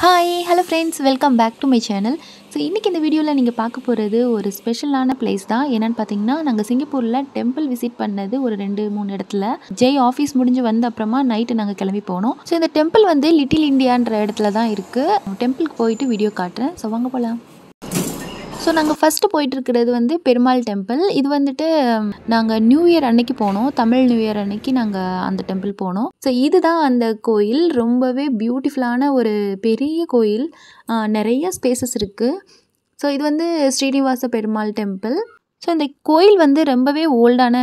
Hi hello friends, welcome back to my channel. So இன்றைக்கி இந்த வீடியோவில் நீங்கள் பார்க்க போகிறது ஒரு ஸ்பெஷலான பிளேஸ் தான். என்னென்னு பார்த்தீங்கன்னா, நாங்கள் சிங்கப்பூரில் டெம்பிள் விசிட் பண்ணது ஒரு 2-3 இடத்துல. ஜெய் ஆஃபீஸ் முடிஞ்சு வந்த அப்புறமா நைட்டு நாங்கள் கிளம்பி போனோம். ஸோ இந்த டெம்பிள் வந்து லிட்டில் இண்டியான்ற இடத்துல தான் இருக்குது. டெம்பிளுக்கு போயிட்டு வீடியோ காட்டுறேன். ஸோ வாங்க போகலாம். ஸோ நாங்கள் ஃபஸ்ட்டு போயிட்டுருக்கிறது வந்து பெருமாள் டெம்பிள். இது வந்துட்டு நாங்கள் நியூ இயர் அன்னைக்கு போனோம். தமிழ் நியூ இயர் அன்னைக்கு நாங்கள் அந்த டெம்பிள் போனோம். ஸோ இதுதான் அந்த கோயில். ரொம்பவே பியூட்டிஃபுல்லான ஒரு பெரிய கோயில். நிறைய ஸ்பேசஸ் இருக்குது. ஸோ இது வந்து ஸ்ரீனிவாச பெருமாள் டெம்பிள். ஸோ இந்த கோயில் வந்து ரொம்பவே ஓல்டான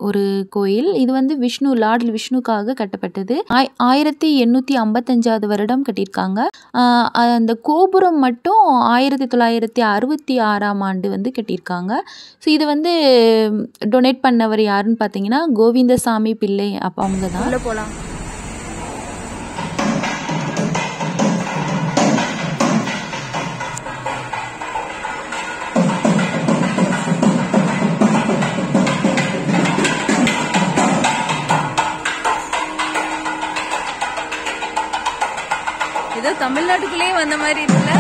ஒரு கோயில். இது வந்து லார்ட் விஷ்ணுக்காக கட்டப்பட்டது. 1855 வருடம் கட்டியிருக்காங்க. அந்த கோபுரம் மட்டும் 1966ஆம் ஆண்டு வந்து கட்டியிருக்காங்க. ஸோ இது வந்து டொனேட் பண்ணவர் யாருன்னு பார்த்தீங்கன்னா கோவிந்தசாமி பிள்ளை. அப்போ அவங்க தான். உள்ள போகலாம். ஏதோ தமிழ்நாட்டுக்குள்ளே வந்த மாதிரி இருக்குல்ல.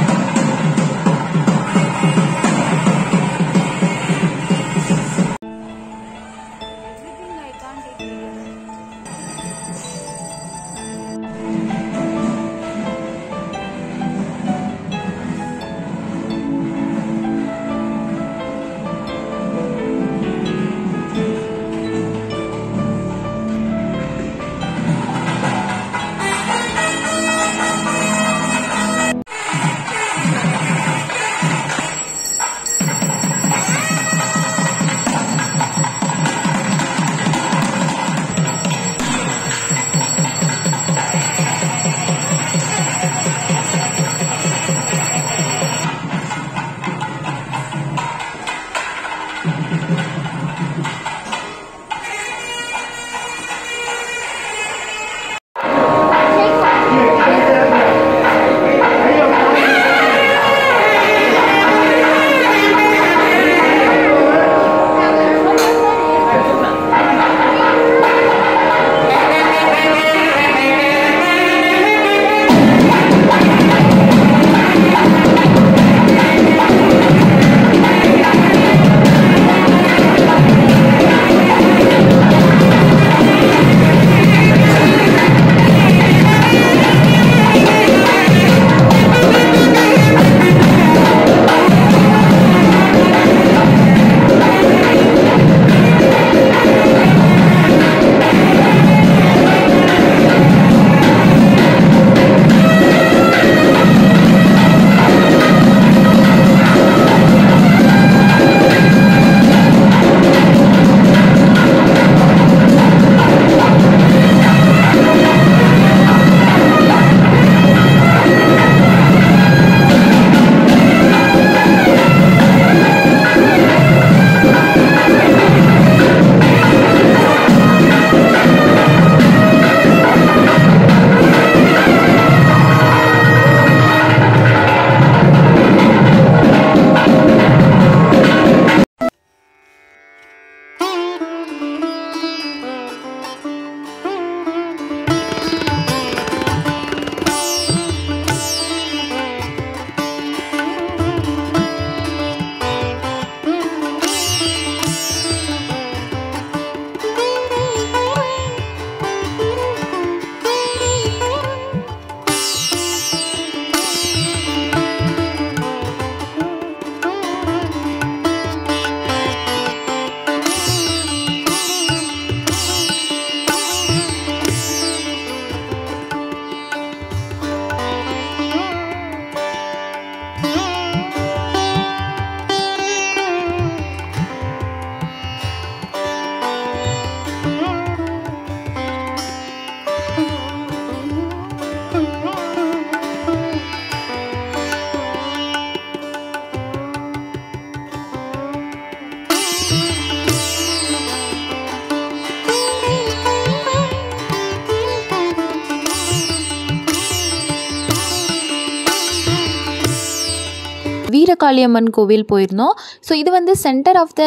வீரகாளியம்மன் கோவில் போயிருந்தோம். ஸோ இது வந்து சென்டர் ஆஃப் த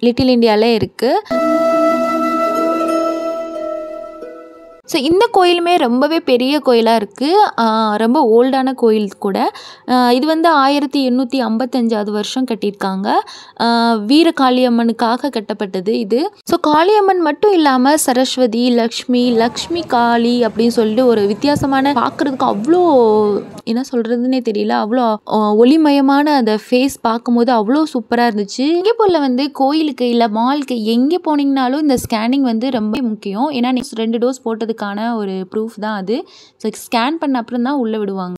லிட்டில் இண்டியாவில் இருக்குது. ஸோ இந்த கோயிலுமே ரொம்பவே பெரிய கோயிலாக இருக்குது. ரொம்ப ஓல்டான கோயில் கூட. இது வந்து 1855 வருஷம் கட்டியிருக்காங்க. வீரகாளியம்மனுக்காக கட்டப்பட்டது இது. ஸோ காளியம்மன் மட்டும் இல்லாமல் சரஸ்வதி, லக்ஷ்மி காளி அப்படின்னு சொல்லிட்டு ஒரு வித்தியாசமான, பார்க்குறதுக்கு அவ்வளோ என்ன சொல்கிறதுனே தெரியல, அவ்வளோ ஒளிமயமான அந்த ஃபேஸ் பார்க்கும்போது அவ்வளோ சூப்பராக இருந்துச்சு. சிங்கப்பூரில் வந்து கோயிலுக்கு இல்லை மாலுக்கு எங்கே போனீங்கனாலும் இந்த ஸ்கேனிங் வந்து ரொம்ப முக்கியம். ஏன்னா நீங்கள் 2 டோஸ் போட்டதுக்கான ஒரு ப்ரூஃப் தான் அது. ஸோ ஸ்கேன் பண்ண அப்புறம் தான் உள்ளே விடுவாங்க.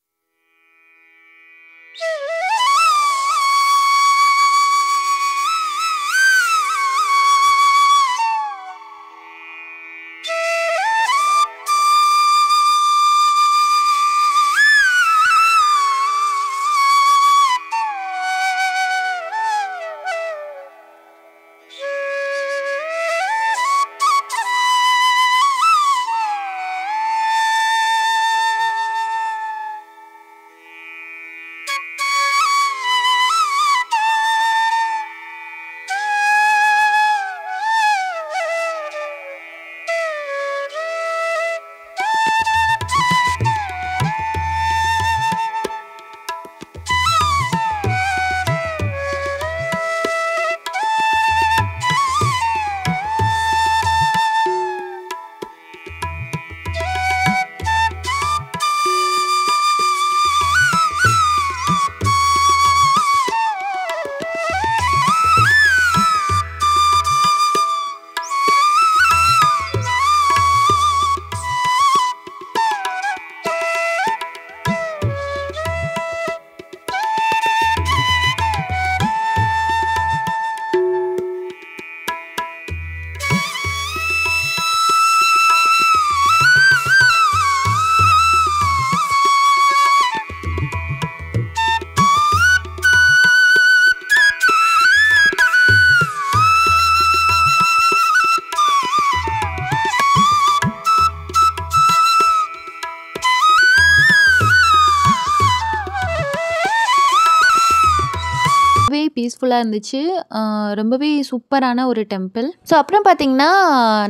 பீஸ்ஃபுல்லாக இருந்துச்சு. ரொம்பவே சூப்பரான ஒரு டெம்பிள். ஸோ அப்புறம் பார்த்திங்கன்னா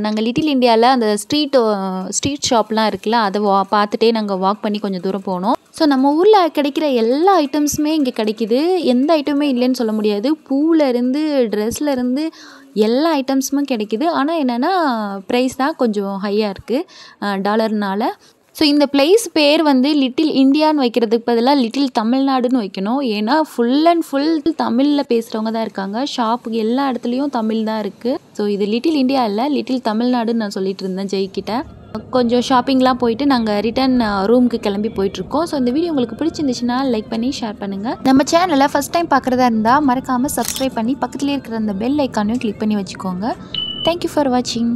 நாங்கள் லிட்டில் இண்டியாவில் அந்த ஸ்ட்ரீட் ஷாப்லாம் இருக்குல்ல, அதை பார்த்துட்டே நாங்கள் வாக் பண்ணி கொஞ்சம் தூரம் போனோம். ஸோ நம்ம ஊரில் கிடைக்கிற எல்லா ஐட்டம்ஸுமே இங்கே கிடைக்கிது. எந்த ஐட்டமே இல்லைன்னு சொல்ல முடியாது. பூவிலேருந்து ட்ரெஸ்லேருந்து எல்லா ஐட்டம்ஸுமே கிடைக்கிது. ஆனால் என்னென்னா ப்ரைஸ் தான் கொஞ்சம் ஹையாக இருக்குது டாலர்னால. ஸோ இந்த பிளேஸ் பேர் வந்து லிட்டில் இண்டியான்னு வைக்கிறதுக்கு பதிலாக லிட்டில் தமிழ்நாடுன்னு வைக்கணும். ஏன்னா ஃபுல் அண்ட் ஃபுல் தமிழில் பேசுகிறவங்க தான் இருக்காங்க. ஷாப்புக்கு எல்லா இடத்துலையும் தமிழ் தான் இருக்குது. ஸோ இது லிட்டில் இண்டியா இல்லை, லிட்டில் தமிழ்நாடுன்னு நான் சொல்லிட்டு இருந்தேன் ஜெய்கிட்ட. கொஞ்சம் ஷாப்பிங்லாம் போயிட்டு நாங்கள் ரிட்டன் ரூமுக்கு கிளம்பி போயிட்டுருக்கோம். ஸோ இந்த வீடியோ உங்களுக்கு பிடிச்சிருந்துச்சுன்னா லைக் பண்ணி ஷேர் பண்ணுங்கள். நம்ம சேனலை ஃபஸ்ட் டைம் பார்க்குறதா இருந்தால் மறக்காமல் சப்ஸ்கிரைப் பண்ணி பக்கத்துலேயே இருக்கிற அந்த பெல் ஐக்கானையும் கிளிக் பண்ணி வச்சுக்கோங்க. தேங்க்யூ ஃபார் வாட்சிங்.